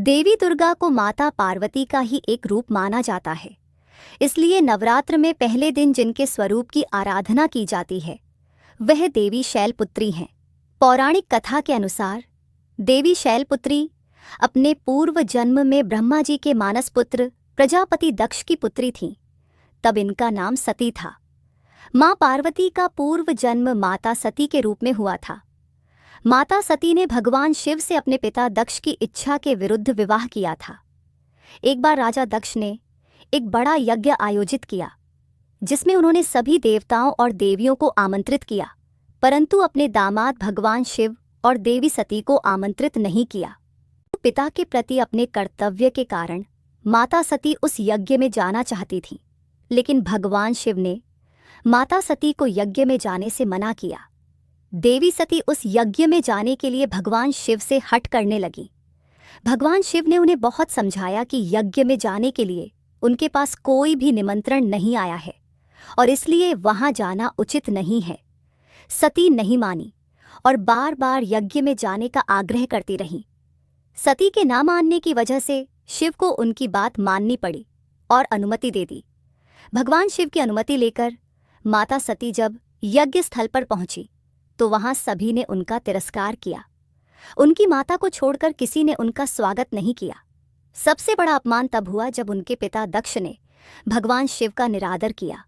देवी दुर्गा को माता पार्वती का ही एक रूप माना जाता है। इसलिए नवरात्र में पहले दिन जिनके स्वरूप की आराधना की जाती है वह देवी शैलपुत्री हैं। पौराणिक कथा के अनुसार देवी शैलपुत्री अपने पूर्व जन्म में ब्रह्मा जी के मानस पुत्र प्रजापति दक्ष की पुत्री थीं। तब इनका नाम सती था। मां पार्वती का पूर्व जन्म माता सती के रूप में हुआ था। माता सती ने भगवान शिव से अपने पिता दक्ष की इच्छा के विरुद्ध विवाह किया था। एक बार राजा दक्ष ने एक बड़ा यज्ञ आयोजित किया जिसमें उन्होंने सभी देवताओं और देवियों को आमंत्रित किया, परंतु अपने दामाद भगवान शिव और देवी सती को आमंत्रित नहीं किया। पिता के प्रति अपने कर्तव्य के कारण माता सती उस यज्ञ में जाना चाहती थीं, लेकिन भगवान शिव ने माता सती को यज्ञ में जाने से मना किया। देवी सती उस यज्ञ में जाने के लिए भगवान शिव से हठ करने लगी। भगवान शिव ने उन्हें बहुत समझाया कि यज्ञ में जाने के लिए उनके पास कोई भी निमंत्रण नहीं आया है और इसलिए वहां जाना उचित नहीं है। सती नहीं मानी और बार बार यज्ञ में जाने का आग्रह करती रहीं। सती के ना मानने की वजह से शिव को उनकी बात माननी पड़ी और अनुमति दे दी। भगवान शिव की अनुमति लेकर माता सती जब यज्ञ स्थल पर पहुंची तो वहां सभी ने उनका तिरस्कार किया। उनकी माता को छोड़कर किसी ने उनका स्वागत नहीं किया। सबसे बड़ा अपमान तब हुआ जब उनके पिता दक्ष ने भगवान शिव का निरादर किया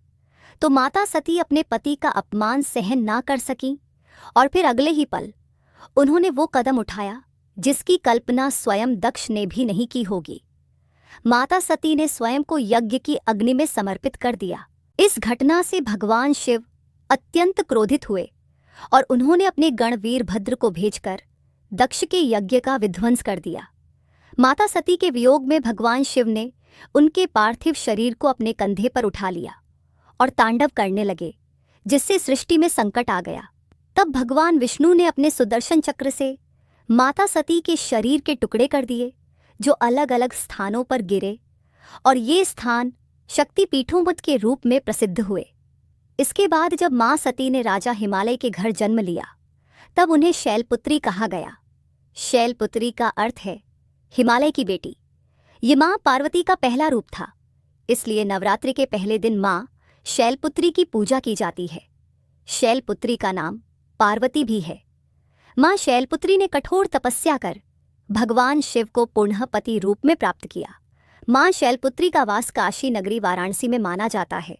तो माता सती अपने पति का अपमान सहन ना कर सकीं और फिर अगले ही पल उन्होंने वो कदम उठाया जिसकी कल्पना स्वयं दक्ष ने भी नहीं की होगी। माता सती ने स्वयं को यज्ञ की अग्नि में समर्पित कर दिया। इस घटना से भगवान शिव अत्यंत क्रोधित हुए और उन्होंने अपने गण वीरभद्र को भेजकर दक्ष के यज्ञ का विध्वंस कर दिया। माता सती के वियोग में भगवान शिव ने उनके पार्थिव शरीर को अपने कंधे पर उठा लिया और तांडव करने लगे, जिससे सृष्टि में संकट आ गया। तब भगवान विष्णु ने अपने सुदर्शन चक्र से माता सती के शरीर के टुकड़े कर दिए जो अलग अलग स्थानों पर गिरे और ये स्थान शक्तिपीठों के रूप में प्रसिद्ध हुए। इसके बाद जब मां सती ने राजा हिमालय के घर जन्म लिया तब उन्हें शैलपुत्री कहा गया। शैलपुत्री का अर्थ है हिमालय की बेटी। ये मां पार्वती का पहला रूप था, इसलिए नवरात्रि के पहले दिन मां शैलपुत्री की पूजा की जाती है। शैलपुत्री का नाम पार्वती भी है। मां शैलपुत्री ने कठोर तपस्या कर भगवान शिव को पुनः पति रूप में प्राप्त किया। मां शैलपुत्री का वास काशी नगरी वाराणसी में माना जाता है।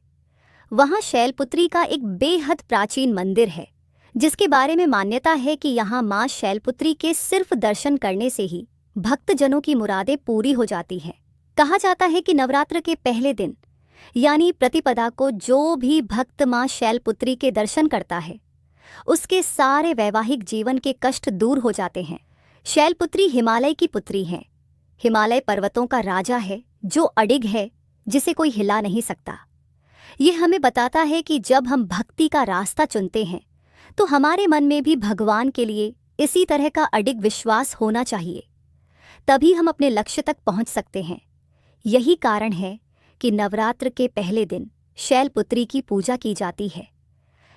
वहां शैलपुत्री का एक बेहद प्राचीन मंदिर है जिसके बारे में मान्यता है कि यहाँ मां शैलपुत्री के सिर्फ दर्शन करने से ही भक्तजनों की मुरादें पूरी हो जाती हैं। कहा जाता है कि नवरात्र के पहले दिन यानी प्रतिपदा को जो भी भक्त मां शैलपुत्री के दर्शन करता है उसके सारे वैवाहिक जीवन के कष्ट दूर हो जाते हैं। शैलपुत्री हिमालय की पुत्री हैं। हिमालय पर्वतों का राजा है जो अडिग है, जिसे कोई हिला नहीं सकता। ये हमें बताता है कि जब हम भक्ति का रास्ता चुनते हैं तो हमारे मन में भी भगवान के लिए इसी तरह का अडिग विश्वास होना चाहिए, तभी हम अपने लक्ष्य तक पहुंच सकते हैं। यही कारण है कि नवरात्र के पहले दिन शैलपुत्री की पूजा की जाती है।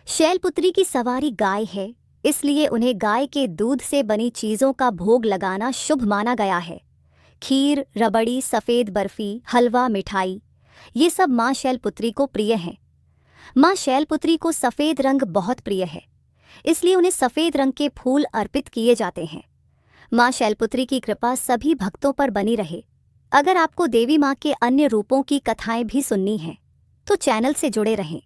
शैलपुत्री की सवारी गाय है, इसलिए उन्हें गाय के दूध से बनी चीज़ों का भोग लगाना शुभ माना गया है। खीर, रबड़ी, सफ़ेद बर्फी, हलवा, मिठाई ये सब मां शैलपुत्री को प्रिय हैं। मां शैलपुत्री को सफ़ेद रंग बहुत प्रिय है, इसलिए उन्हें सफ़ेद रंग के फूल अर्पित किए जाते हैं। मां शैलपुत्री की कृपा सभी भक्तों पर बनी रहे। अगर आपको देवी मां के अन्य रूपों की कथाएं भी सुननी हैं तो चैनल से जुड़े रहें।